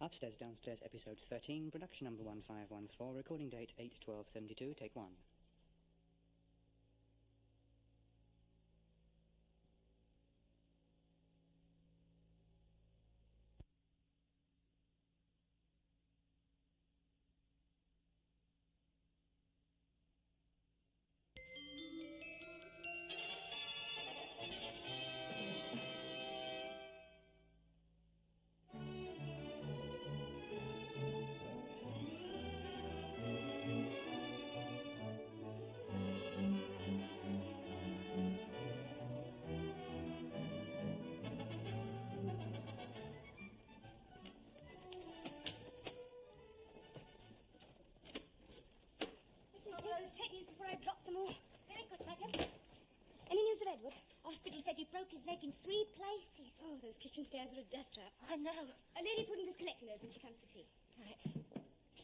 Upstairs, Downstairs, episode 13, production number 1514, recording date 8/12/72, take 1. Take these before I drop them all. Very good, madam. Any news of Edward? Hospital said he broke his leg in 3 places. Oh, those kitchen stairs are a death trap. I know. Lady Puddins is collecting those when she comes to tea. Right.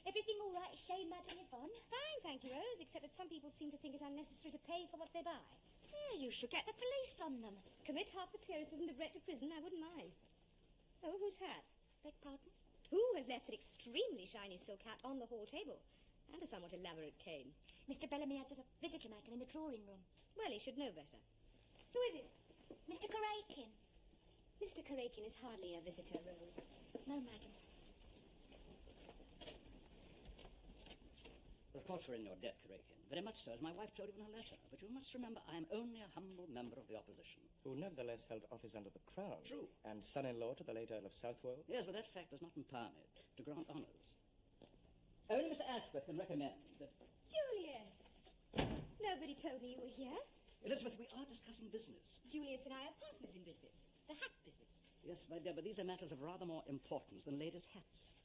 Everything all right, Shane, Madam Yvonne? Fine, thank you, Rose, except that some people seem to think it unnecessary to pay for what they buy. Yeah, you should get the police on them. Commit half the peeresses and Debrett to prison, I wouldn't mind. Oh, whose hat? Beg pardon? Who has left an extremely shiny silk hat on the hall table? And a somewhat elaborate cane. Mr. Bellamy has a visitor, madam, in the drawing room. Well, he should know better. Who is it? Mr. Karakin. Mr. Karakin is hardly a visitor, Rose. No, madam. Of course we're in your debt, Karakin. Very much so, as my wife told you in her letter. But you must remember I am only a humble member of the opposition. Who nevertheless held office under the Crown. True. And son-in-law to the late Earl of Southwold. Yes, but that fact does not empower me to grant honours. Only Mr. Asquith can recommend that... Julius! Nobody told me you were here. Elizabeth, we are discussing business. Julius and I are partners in business. The hat business. Yes, my dear, but these are matters of rather more importance than ladies' hats.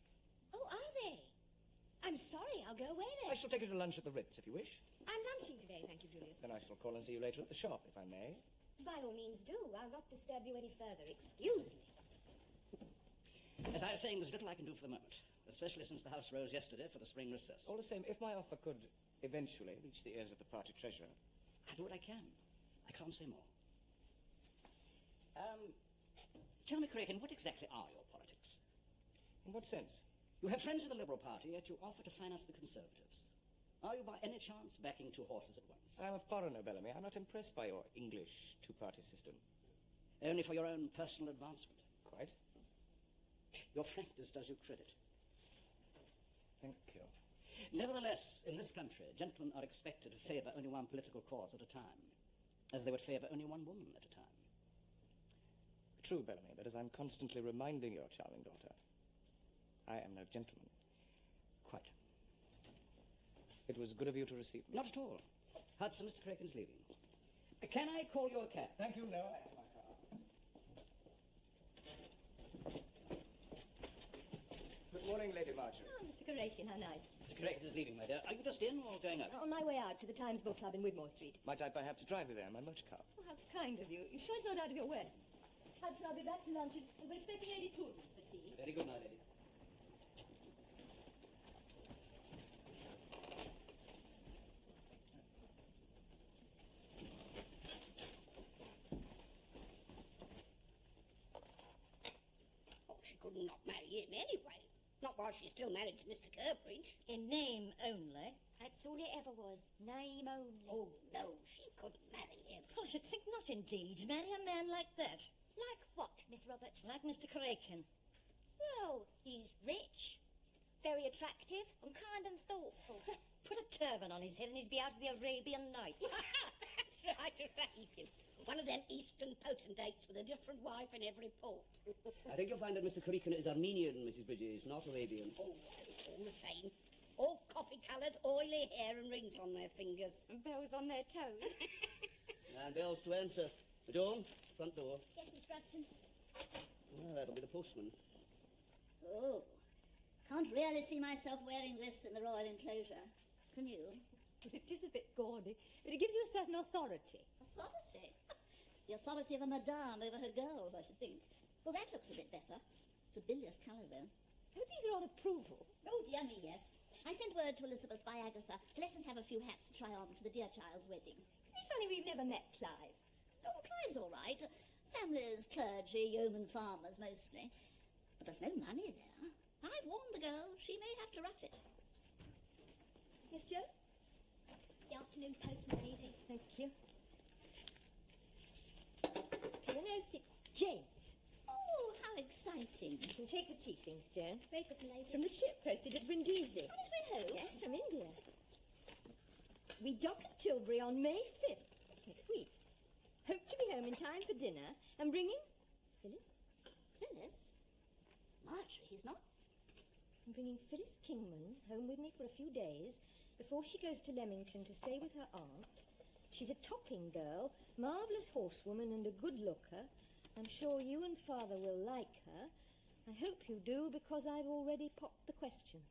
Oh, are they? I'm sorry, I'll go away then. I shall take you to lunch at the Ritz, if you wish. I'm lunching today, thank you, Julius. Then I shall call and see you later at the shop, if I may. By all means do. I'll not disturb you any further. Excuse me. As I was saying, there's little I can do for the moment, especially since the House rose yesterday for the spring recess. All the same, if my offer could eventually reach the ears of the party treasurer... I'll do what I can. I can't say more. Tell me, Karakin, what exactly are your politics? In what sense? You have friends in the Liberal Party, yet you offer to finance the Conservatives. Are you by any chance backing 2 horses at once? I'm a foreigner, Bellamy. I'm not impressed by your English two-party system. Only for your own personal advancement. Quite. Your frankness does you credit. Thank you. Nevertheless, in this country, gentlemen are expected to favour only one political cause at a time, as they would favour only one woman at a time. True, Bellamy, but as I'm constantly reminding your charming daughter, I am no gentleman. Quite. It was good of you to receive me. Not at all. Hudson, Mr. Kraken's leaving. Can I call you a cab? Thank you, no, I have my car. Good morning, Lady Marjorie. Oh, Mr. Karakin, how nice. Mr. Kraken is leaving, my dear. Are you just in or going out? On my way out to the Times Book Club in Wigmore Street. Might I perhaps drive you there in my motor car? Oh, how kind of you. You sure it's not out of your way? Hudson, I'll be back to luncheon, and we're expecting Lady Prudence for tea. Very good, my lady. She could not marry him anyway. Not while she's still married to Mr. Kirkbridge. In name only. That's all it ever was. Name only. Oh, no, she couldn't marry him. Well, I should think not, indeed. Marry a man like that. Like what, Miss Roberts? Like Mr. Karakin. Well, he's rich, very attractive, and kind and thoughtful. Put a turban on his head and he'd be out of the Arabian Nights. That's right, Arabian. One of them Eastern potentates with a different wife in every port. I think you'll find that Mr. Karakin is Armenian, Mrs. Bridges, not Arabian. Oh, well, it's all the same. All coffee-coloured, oily hair and rings on their fingers. And bells on their toes. And bells to answer. Dawn, front door. Yes, Miss Rudson. Well, that'll be the postman. Oh, can't really see myself wearing this in the royal enclosure. Can you? But it is a bit gaudy, but it gives you a certain authority. Authority? The authority of a madame over her girls, I should think. Well, that looks a bit better. It's a bilious colour, though. Oh, these are on approval. Oh, dear me, yes. I sent word to Elizabeth by Agatha to let us have a few hats to try on for the dear child's wedding. Isn't it funny we've never met Clive? Oh, Clive's all right. Families, clergy, yeoman farmers, mostly. But there's no money there. I've warned the girl. She may have to rough it. Yes, Joe? The afternoon post, my lady. Thank you. Pianost, it's James. Oh, how exciting. You can take the tea things, Joan. Very good, my It's lady. from the ship posted at Brindisi. On his way home? Yes, from India. We dock at Tilbury on May 5th. That's next week. Hope to be home in time for dinner. I'm bringing Phyllis. Phyllis? Marjorie's not. I'm bringing Phyllis Kingman home with me for a few days before she goes to Leamington to stay with her aunt. She's a topping girl, marvellous horsewoman and a good looker. I'm sure you and Father will like her. I hope you do, because I've already popped the question.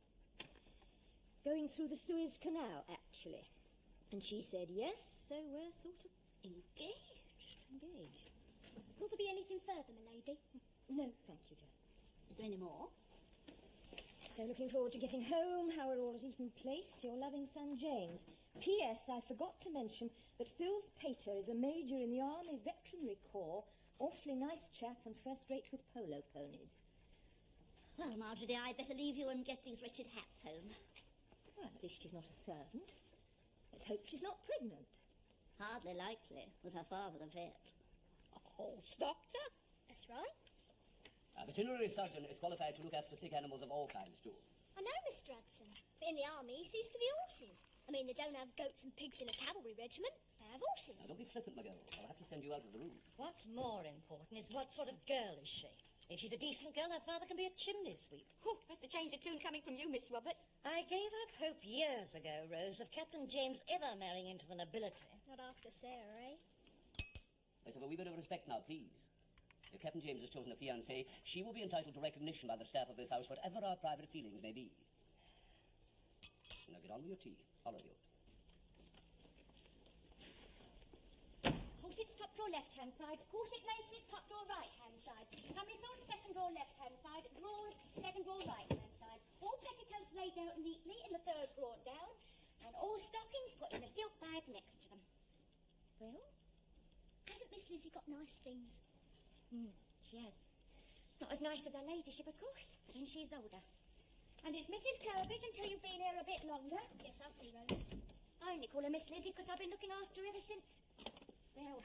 Going through the Suez Canal, actually. And she said yes, so we're sort of Engaged? engaged. Will there be anything further, my lady? No, thank you, Joe. Is there any more? So looking forward to getting home. How are all at Eaton Place? Your loving son, James. P.S. I forgot to mention that Phil's pater is a major in the Army Veterinary Corps. Awfully nice chap and first rate with polo ponies. Well, Marjorie, dear, I'd better leave you and get these wretched hats home. Well, at least she's not a servant. Let's hope she's not pregnant. Hardly likely, with her father a vet. A horse doctor? That's right. A veterinary surgeon is qualified to look after sick animals of all kinds, too. I know, Mr. Hudson. But in the army, he sees to the horses. I mean, they don't have goats and pigs in a cavalry regiment. They have horses. Now, don't be flippant, my girl. I'll have to send you out of the room. What's more important is what sort of girl is she? If she's a decent girl, her father can be a chimney sweep. Oh, that's a change of tune coming from you, Miss Roberts. I gave up hope years ago, Rose, of Captain James ever marrying into the nobility. Not after Sarah, eh? Let's have a wee bit of respect now, please. If Captain James has chosen a fiancée, she will be entitled to recognition by the staff of this house, whatever our private feelings may be. Now get on with your tea, all of you. Corsets top drawer left-hand side. Corset laces top drawer right-hand side. Camisoles second drawer left-hand side. Drawers second drawer right-hand side. All petticoats laid out neatly in the third drawer down. And all stockings put in a silk bag next to them. Well, hasn't Miss Lizzie got nice things? She has. Not as nice as her ladyship, of course, but then she's older. And it's Mrs. Curbridge until you've been here a bit longer. Yes, I'll see, Rose. I only call her Miss Lizzie because I've been looking after her ever since... Well,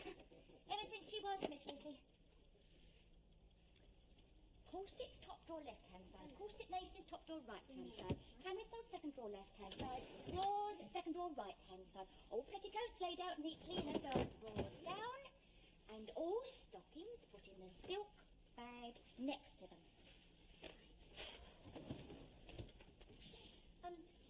ever since she was Miss Lizzie. Corsets top drawer left-hand side. Corset laces top drawer right-hand side. Camisole second drawer left-hand side. Drawers second drawer right-hand side. All petticoats laid out neatly in a third drawer down. And all stockings put in a silk bag next to them.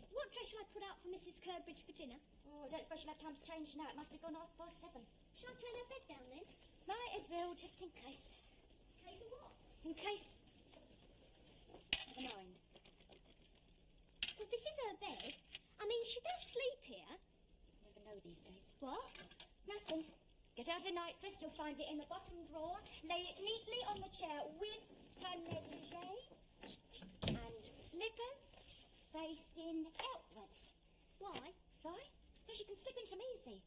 What dress shall I put out for Mrs. Curbridge for dinner? Oh, I don't suppose she'll have time to change now. It must have gone 7:30. Shall I turn her bed down then? Might as well, just in case. In case of what? In case... Never mind. Well, this is her bed. I mean, she does sleep here. Never know these days. What? Nothing. Get out a nightdress, you'll find it in the bottom drawer. Lay it neatly on the chair with her negligee and slippers facing outwards. Why? Why? So she can slip into them easy.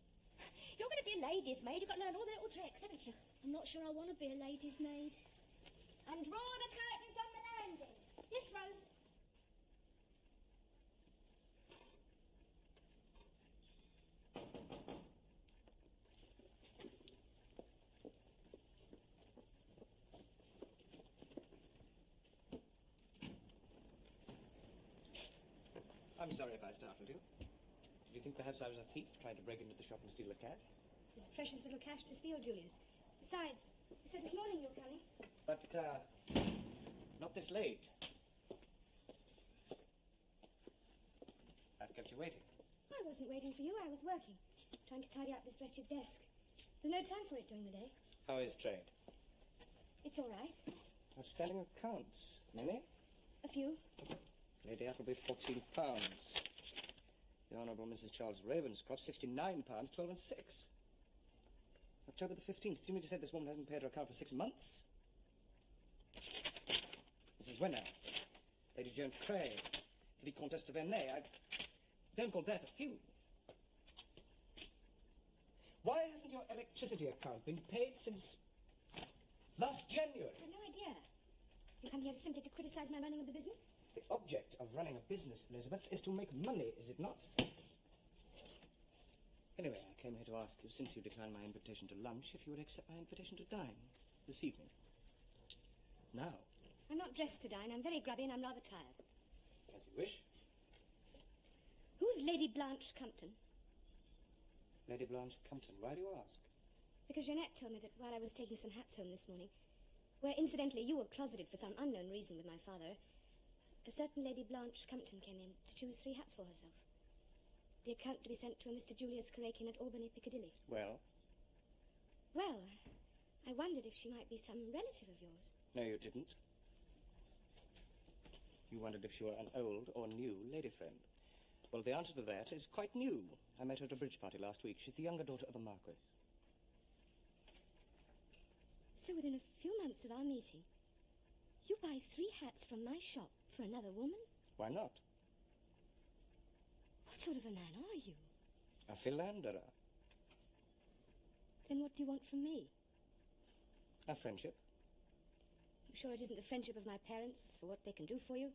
You're going to be a lady's maid. You've got to learn all the little tricks, haven't you? I'm not sure I want to be a lady's maid. And draw the curtains on the landing. Yes, Rose. I'm sorry if I startled you. Did you think perhaps I was a thief trying to break into the shop and steal the cash? It's precious little cash to steal, Julius. Besides, you said this morning you were coming. But, not this late. I've kept you waiting. I wasn't waiting for you. I was working, trying to tidy up this wretched desk. There's no time for it during the day. How is trade? It's all right. Outstanding accounts. Many? A few. Lady Appleby, £14. The Honourable Mrs. Charles Ravenscroft, £69, 12 and 6. October the 15th. Do you mean to say this woman hasn't paid her account for 6 months? Mrs. Wenner, Lady Joan Craig, the Vicomtesse de Vernay. I don't call that a few. Why hasn't your electricity account been paid since last January? I have no idea. You come here simply to criticize my running of the business? The object of running a business, Elizabeth, is to make money, is it not? Anyway, I came here to ask you, since you declined my invitation to lunch, if you would accept my invitation to dine this evening. Now. I'm not dressed to dine. I'm very grubby and I'm rather tired. As you wish. Who's Lady Blanche Compton? Lady Blanche Compton, why do you ask? Because Jeanette told me that while I was taking some hats home this morning, where incidentally you were closeted for some unknown reason with my father, a certain Lady Blanche Compton came in to choose 3 hats for herself. The account to be sent to a Mr. Julius Karakin at Albany, Piccadilly. Well? Well, I wondered if she might be some relative of yours. No, you didn't. You wondered if she were an old or new lady friend. Well, the answer to that is quite new. I met her at a bridge party last week. She's the younger daughter of a marquis. So within a few months of our meeting, you buy 3 hats from my shop for another woman? Why not? What sort of a man are you? A philanderer. Then what do you want from me? A friendship. I'm sure it isn't the friendship of my parents for what they can do for you.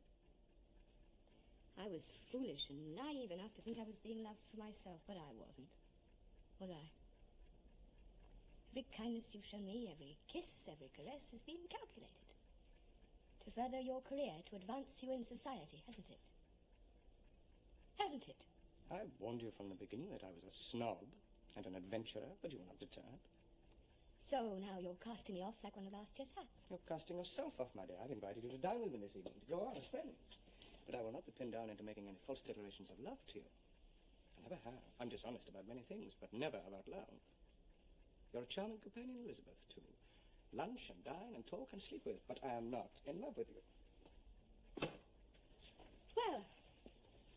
I was foolish and naive enough to think I was being loved for myself, but I wasn't. Was I? Every kindness you've shown me, every kiss, every caress has been calculated to further your career, to advance you in society, hasn't it? Hasn't it? I warned you from the beginning that I was a snob and an adventurer, but you were not deterred. So now you're casting me off like one of last year's hats. You're casting yourself off, my dear. I've invited you to dine with me this evening, to go out as friends. But I will not be pinned down into making any false declarations of love to you. I never have. I'm dishonest about many things, but never about love. You're a charming companion, Elizabeth, to lunch and dine and talk and sleep with, but I am not in love with you. Well,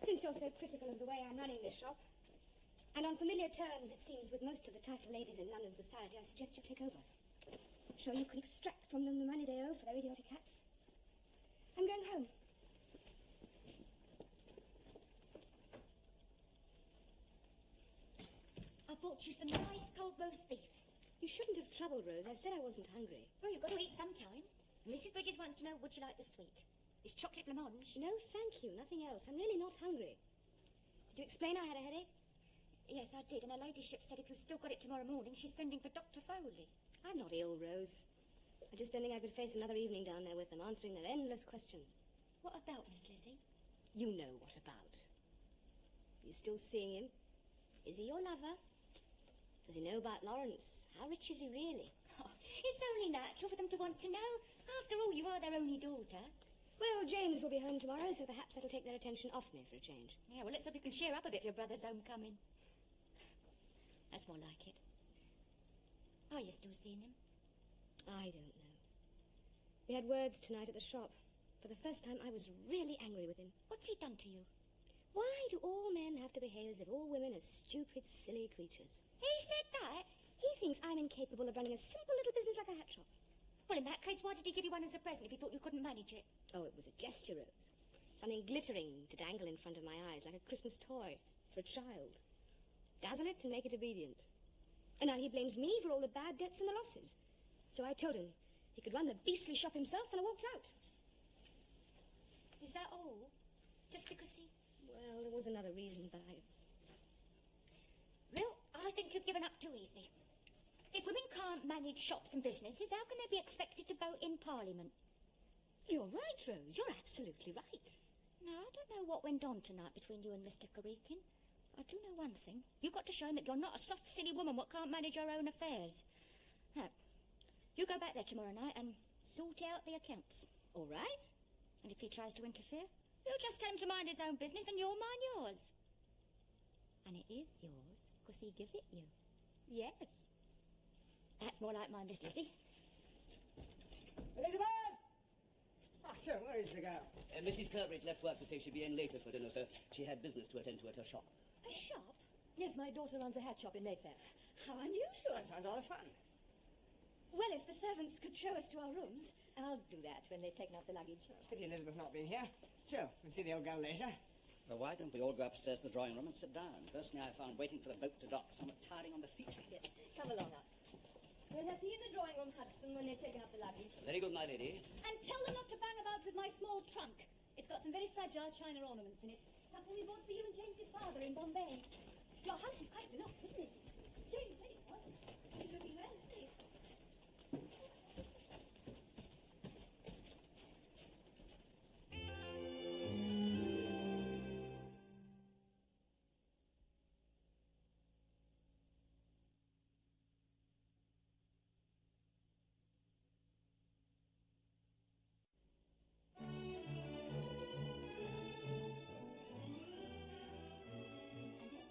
since you're so critical of the way I'm running this shop, and on familiar terms, it seems, with most of the title ladies in London society, I suggest you take over. I'm sure you can extract from them the money they owe for their idiotic hats. I'm going home. I bought you some nice cold roast beef. You shouldn't have troubled, Rose. I said I wasn't hungry. Well, you've got to eat sometime. Mrs. Bridges wants to know, would you like the sweet? It's chocolate blancmange. No, thank you. Nothing else. I'm really not hungry. Did you explain I had a headache? Yes, I did, and her ladyship said if you've still got it tomorrow morning, she's sending for Dr. Foley. I'm not ill, Rose. I just don't think I could face another evening down there with them, answering their endless questions. What about, Miss Lizzie? You know what about. You still seeing him? Is he your lover? Does he know about Lawrence? How rich is he really? Oh, it's only natural for them to want to know. After all, you are their only daughter. Well, James will be home tomorrow, so perhaps that'll take their attention off me for a change. Yeah, well, let's hope you can cheer up a bit for your brother's homecoming. That's more like it. Are you still seeing him? I don't know. We had words tonight at the shop. For the first time, I was really angry with him. What's he done to you? Why do all men have to behave as if all women are stupid, silly creatures? He said that? He thinks I'm incapable of running a simple little business like a hat shop. Well, in that case, why did he give you one as a present if he thought you couldn't manage it? Oh, it was a gesture, Rose. Something glittering to dangle in front of my eyes, like a Christmas toy for a child. Dazzle it and make it obedient. And now he blames me for all the bad debts and the losses. So I told him he could run the beastly shop himself, and I walked out. Is that all? Just because he... Well, there was another reason, but Well, I think you've given up too easy. If women can't manage shops and businesses, how can they be expected to vote in Parliament? You're right, Rose. You're absolutely right. Now, I don't know what went on tonight between you and Mr. Karakin. I do know one thing. You've got to show him that you're not a soft, silly woman what can't manage her own affairs. Now, you go back there tomorrow night and sort out the accounts. All right. And if he tries to interfere, you just tell him to mind his own business and you'll mind yours. And it is yours, because he give it you. Yes. That's more like mine, Miss Lizzie. Elizabeth! Oh, sir, where is the girl? Mrs. Kirkbridge left work to say she'd be in later for dinner, sir. She had business to attend to at her shop. A shop? Yes, my daughter runs a hat shop in Mayfair. How unusual. That sounds rather fun. Well, if the servants could show us to our rooms. I'll do that when they've taken out the luggage. Pity Elizabeth not being here. So, we'll see the old girl later. Well, why don't we all go upstairs to the drawing room and sit down? Personally, I found waiting for the boat to dock somewhat tiring on the feet. Yes, come along up. We'll have tea in the drawing room, Hudson, when they've taken out the luggage. Very good, my lady. And tell them not to bang about with my small trunk. It's got some very fragile china ornaments in it. Something we bought for you and James's father in Bombay. Your house is quite deluxe, isn't it? James said it was. He's looking well, isn't he?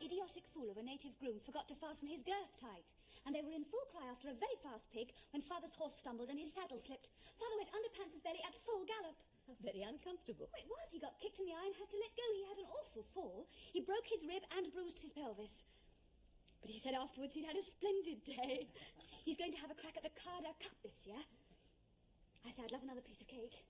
Idiotic fool of a native groom forgot to fasten his girth tight, and they were in full cry after a very fast pig when Father's horse stumbled and his saddle slipped. Father went under Panther's belly at full gallop. Very uncomfortable. Well, it was. He got kicked in the eye and had to let go. He had an awful fall. He broke his rib and bruised his pelvis. But he said afterwards he'd had a splendid day. He's going to have a crack at the Carder Cup this year. I said I'd love another piece of cake.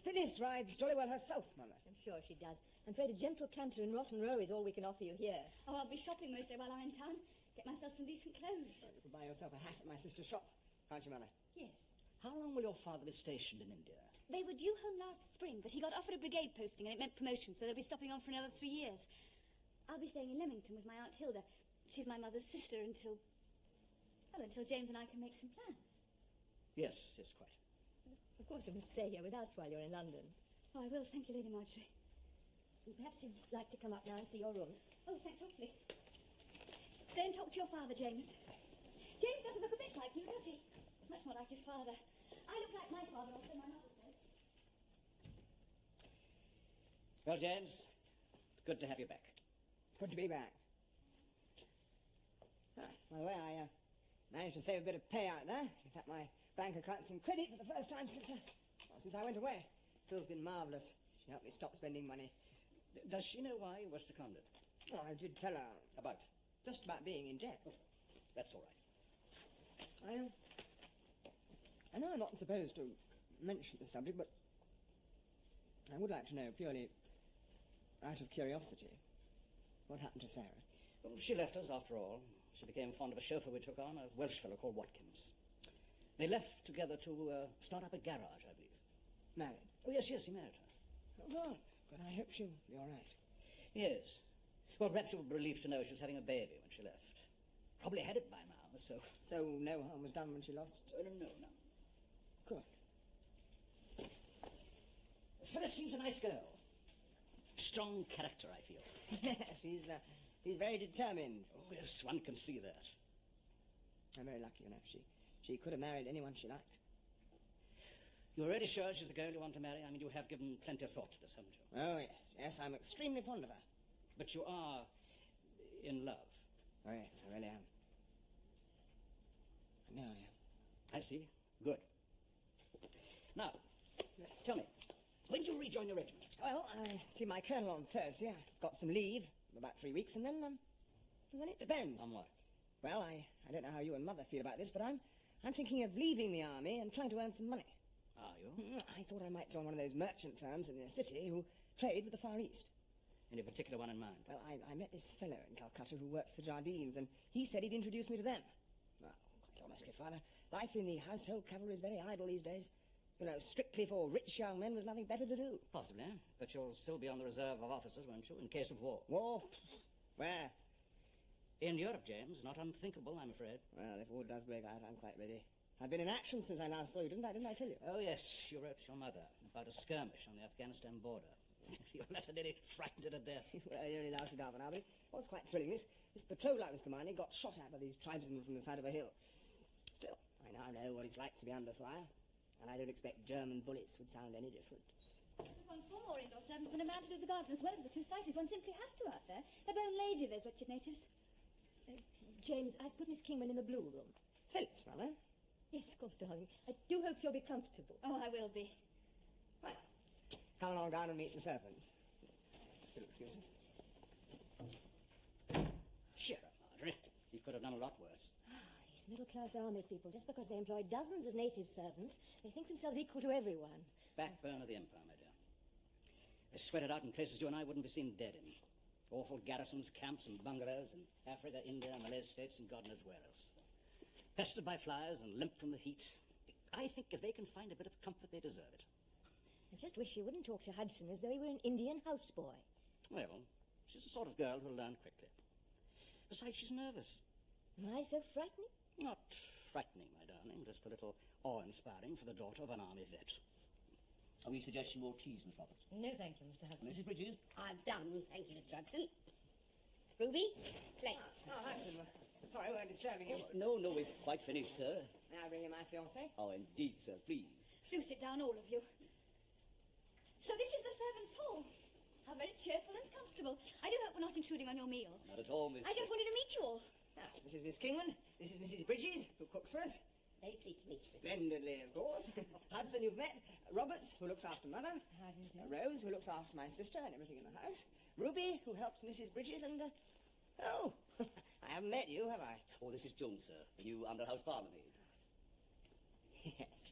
Phyllis rides jolly well herself, Mother. I'm sure she does. I'm afraid a gentle canter in Rotten Row is all we can offer you here. Oh, I'll be shopping mostly while I'm in town. Get myself some decent clothes. Well, you could buy yourself a hat at my sister's shop, can't you, Mother? Yes. How long will your father be stationed in India? They were due home last spring, but he got offered a brigade posting and it meant promotion, so they'll be stopping on for another 3 years. I'll be staying in Leamington with my Aunt Hilda. She's my mother's sister until James and I can make some plans. Yes, quite. Of course you must stay here with us while you're in London. Oh, I will, thank you, Lady Marjorie. Perhaps you'd like to come up now and see your rooms. Oh, thanks awfully. Stay and talk to your father, James. James doesn't look a bit like you, does he? Much more like his father. I look like my father, or so my mother said. Well, James, it's good to have you back. Good to be back. By the way, I managed to save a bit of pay out there. In fact, my bank account's in credit for the first time since I went away. Phil's been marvellous. She helped me stop spending money. Does she know why you were seconded? Oh, I did tell her. About? Just about being in debt. Oh, that's all right. I know I'm not supposed to mention the subject, but I would like to know, purely out of curiosity, what happened to Sarah. Well, she left us, after all. She became fond of a chauffeur we took on, a Welsh fellow called Watkins. They left together to start up a garage, I believe. Married? Oh, yes, he married her. Oh, God. Good, I hope she'll be all right. Yes. Well, perhaps you were relieved to know she was having a baby when she left. Probably had it by now, so... So no harm was done when she lost? No. Good. Phyllis seems a nice girl. Strong character, I feel. She's very determined. Oh, yes, one can see that. I'm very lucky, you know. She could have married anyone she liked. You're really sure she's the girl you want to marry? I mean, you have given plenty of thought to this, haven't you? Oh, yes. Yes, I'm extremely fond of her. But you are in love? Oh, yes, I really am. I know I am. I see. Good. Now, tell me, when did you rejoin your regiment? Well, I see my colonel on Thursday. I've got some leave, about 3 weeks, and then it depends. On what? Well, I don't know how you and Mother feel about this, but I'm thinking of leaving the army and trying to earn some money. Are you? I thought I might join one of those merchant firms in the city who trade with the Far East. Any particular one in mind? Well, I met this fellow in Calcutta who works for Jardines, and he said he'd introduce me to them. Well, quite honestly, Father, life in the household cavalry is very idle these days. You know, strictly for rich young men with nothing better to do. Possibly, but you'll still be on the reserve of officers, won't you, in case of war? War? Where? In Europe, James. Not unthinkable, I'm afraid. Well, if war does break out, I'm quite ready. I've been in action since I last saw you, didn't I tell you? Oh, yes, you wrote to your mother about a skirmish on the Afghanistan border. Your letter nearly frightened her to death. Well, it only lasted half an hour, but it was quite thrilling. This patrol I was commanding got shot at by these tribesmen from the side of a hill. Still, I now know what it's like to be under fire, and I don't expect German bullets would sound any different. There's 4 more indoor servants and a man to do the garden, as well as the 2 slices. One simply has to out there. They're bone lazy, those wretched natives. James, I've put Miss Kingman in the blue room. Phyllis, Mother? Yes, of course, darling. I do hope you'll be comfortable. Oh, I will be. Well, come along down and meet the servants. You'll excuse me. Cheer up, Marjorie. You could have done a lot worse. These middle-class army people, just because they employ dozens of native servants, they think themselves equal to everyone. Backbone of the empire, my dear. They sweat it out in places you and I wouldn't be seen dead in. Awful garrisons, camps and bungalows in Africa, India, Malay states, and God knows where else. Pestered by flies and limp from the heat. I think if they can find a bit of comfort, they deserve it. I just wish you wouldn't talk to Hudson as though he were an Indian houseboy. Well, she's the sort of girl who'll learn quickly. Besides, she's nervous. Am I so frightening? Not frightening, my darling, just a little awe-inspiring for the daughter of an army vet. We suggest more cheese, Miss Roberts. No, thank you, Mr. Hudson. Mrs. Bridges? I've done, thank you, Mr. Hudson. Ruby, plates. Oh, Hudson, sorry, we're disturbing you. No, we've quite finished, sir. May I bring in my fiancée? Oh, indeed, sir, please. Do sit down, all of you. So this is the servants' hall. How very cheerful and comfortable. I do hope we're not intruding on your meal. Not at all, Miss... I just wanted to meet you all. Ah, this is Miss Kingman. This is Mrs. Bridges, who cooks for us. Very pleased to meet you. Splendidly, of course. Hudson, you've met. Roberts, who looks after Mother. How do you do? Rose, who looks after my sister and everything in the house. Ruby, who helps Mrs. Bridges, and... oh, I haven't met you, have I? Oh, this is Jones, sir, the new under-house parlourmaid. Yes.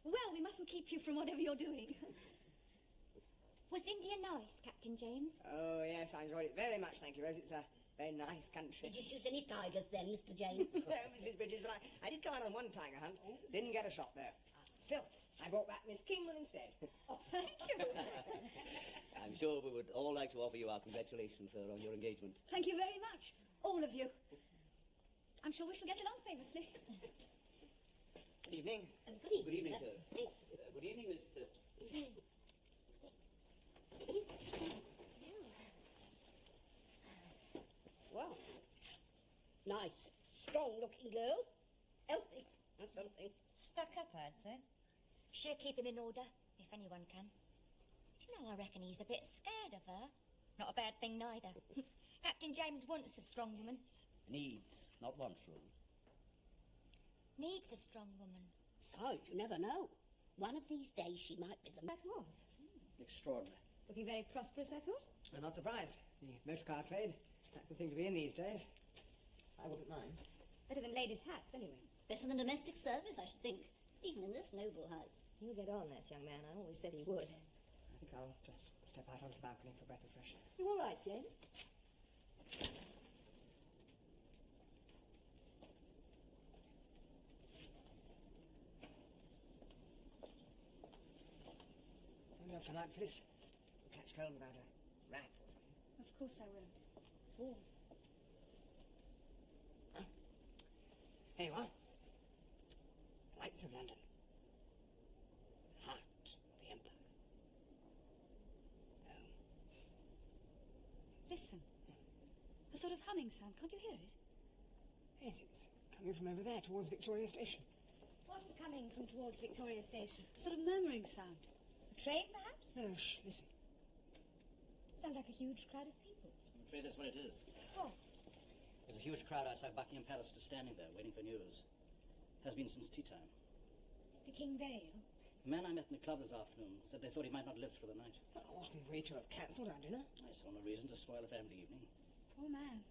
Well, we mustn't keep you from whatever you're doing. Was India nice, Captain James? Oh, yes, I enjoyed it very much, thank you, Rose. It's a very nice country. Did you shoot any tigers then, Mr. James? No, Mrs. Bridges, but I did go out on one tiger hunt. Didn't get a shot there. Still, I brought back Miss Kingman instead. Oh, thank you. I'm sure we would all like to offer you our congratulations, sir, on your engagement. Thank you very much, all of you. I'm sure we shall get along famously. Good evening. Good evening, Good evening, sir. Thank Good evening, Miss... Well, nice, strong-looking girl. Healthy, that's something. Stuck up, I'd say. She'll keep him in order, if anyone can. You know, I reckon he's a bit scared of her. Not a bad thing, neither. Captain James wants a strong woman. Needs, not wants, Rose. Needs a strong woman. Besides, you never know. One of these days she might be the... That was. Extraordinary. Looking very prosperous, I thought. I'm not surprised. The motor car trade, that's the thing to be in these days. I wouldn't mind. Better than ladies' hats, anyway. Better than domestic service, I should think, even in this noble house. He'll get on, that young man. I always said he would. I think I'll just step out onto the balcony for a breath of fresh air. You all right, James? Only up tonight, Phyllis. You'll catch cold without a wrap or something. Of course I won't. It's warm. Here you are. Lights of London. Heart of the Empire. Home. Listen. A sort of humming sound. Can't you hear it? Yes, it's coming from over there towards Victoria Station. What's coming from towards Victoria Station? A sort of murmuring sound. A train, perhaps? No, shh, listen. Sounds like a huge crowd of people. I'm afraid that's what it is. Oh. There's a huge crowd outside Buckingham Palace just standing there, waiting for news. Has been since tea time. Is the king very ill? The man I met in the club this afternoon said they thought he might not live through the night. Well, oughtn't we to have cancelled our dinner? I saw no reason to spoil a family evening. Poor man.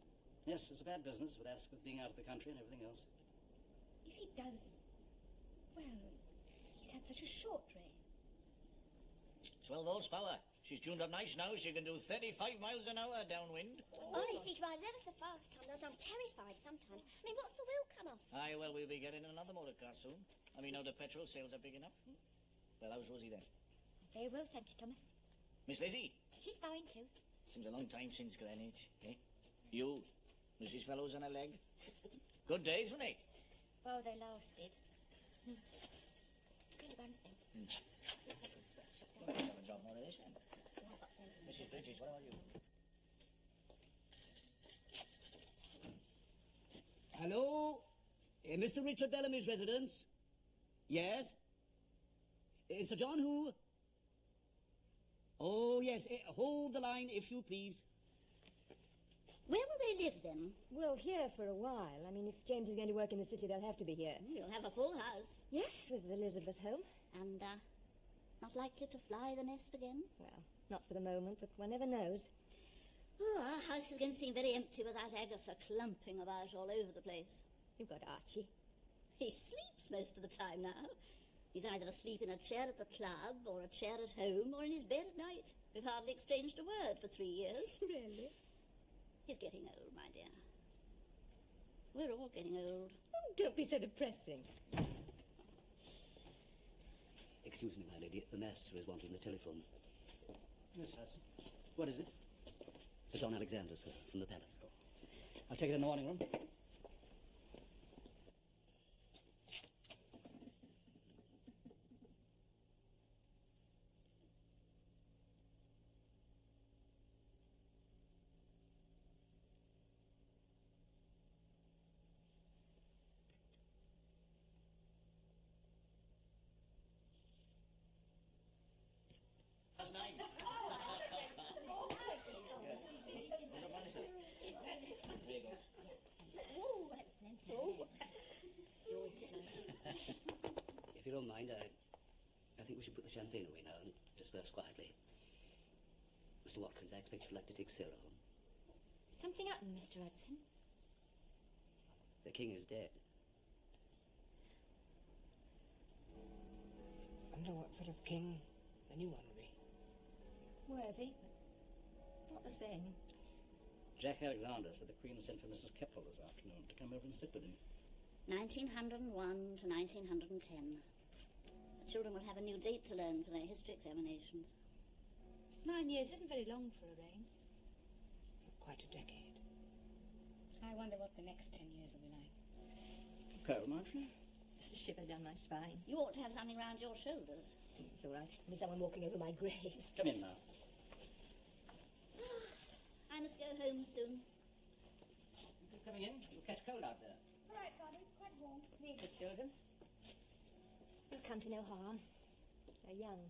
Yes, it's a bad business with Asquith being out of the country and everything else. If he does... Well, he's had such a short reign. 12 horsepower. She's tuned up nice now. She can do 35 miles an hour downwind. Honestly, he drives ever so fast, Commodore. I'm terrified sometimes. I mean, what if the wheel come off? Aye, well, we'll be getting another motor car soon. I mean, now the petrol sales are picking up. Well, how's Rosie then? Very well, thank you, Thomas. Miss Lizzie? She's fine too. Seems a long time since Greenwich, eh? You, Mrs. Fellows on a leg. Good days, weren't they? Well, they lasted. Only one thing. Well, let's have a drop more of this then. Mrs. Bridges, what are you? Hello? Mr. Richard Bellamy's residence? Yes? Sir John who? Oh, yes. Hold the line, if you please. Where will they live then? Well, here for a while. I mean, if James is going to work in the city, they'll have to be here. You'll have a full house. Yes, with Elizabeth home. And, not likely to fly the nest again? Well, not for the moment, but one never knows. Oh, our house is going to seem very empty without Agatha clumping about all over the place. You've got Archie. He sleeps most of the time now. He's either asleep in a chair at the club, or a chair at home, or in his bed at night. We've hardly exchanged a word for 3 years. Really? He's getting old, my dear. We're all getting old. Oh, don't be so depressing. Excuse me, my lady. The master is wanting the telephone. Yes, Hudson. What is it? Sir John Alexander, sir, from the palace. I'll take it in the morning room. That's 9. There you go. Oh, that's plenty. Oh. You always tip If you don't mind, I think we should put the champagne away now and disperse quietly. Mr. Watkins, I expect you'd like to take Sarah home. Something happened, Mr. Hudson. The king is dead. Wonder what sort of king the new one will be. Worthy, but not the same. Jack Alexander said the Queen sent for Mrs. Keppel this afternoon to come over and sit with him. 1901 to 1910. The children will have a new date to learn for their history examinations. 9 years isn't very long for a reign. Not quite a decade. I wonder what the next 10 years will be like. Cold, Marjorie? Just a shiver down my spine. You ought to have something round your shoulders. It's all right. There'll be someone walking over my grave. Come in now. I must go home soon. You're coming in? You'll catch cold out there. It's all right, Father. It's quite warm. Leave the children. They'll come to no harm. They're young.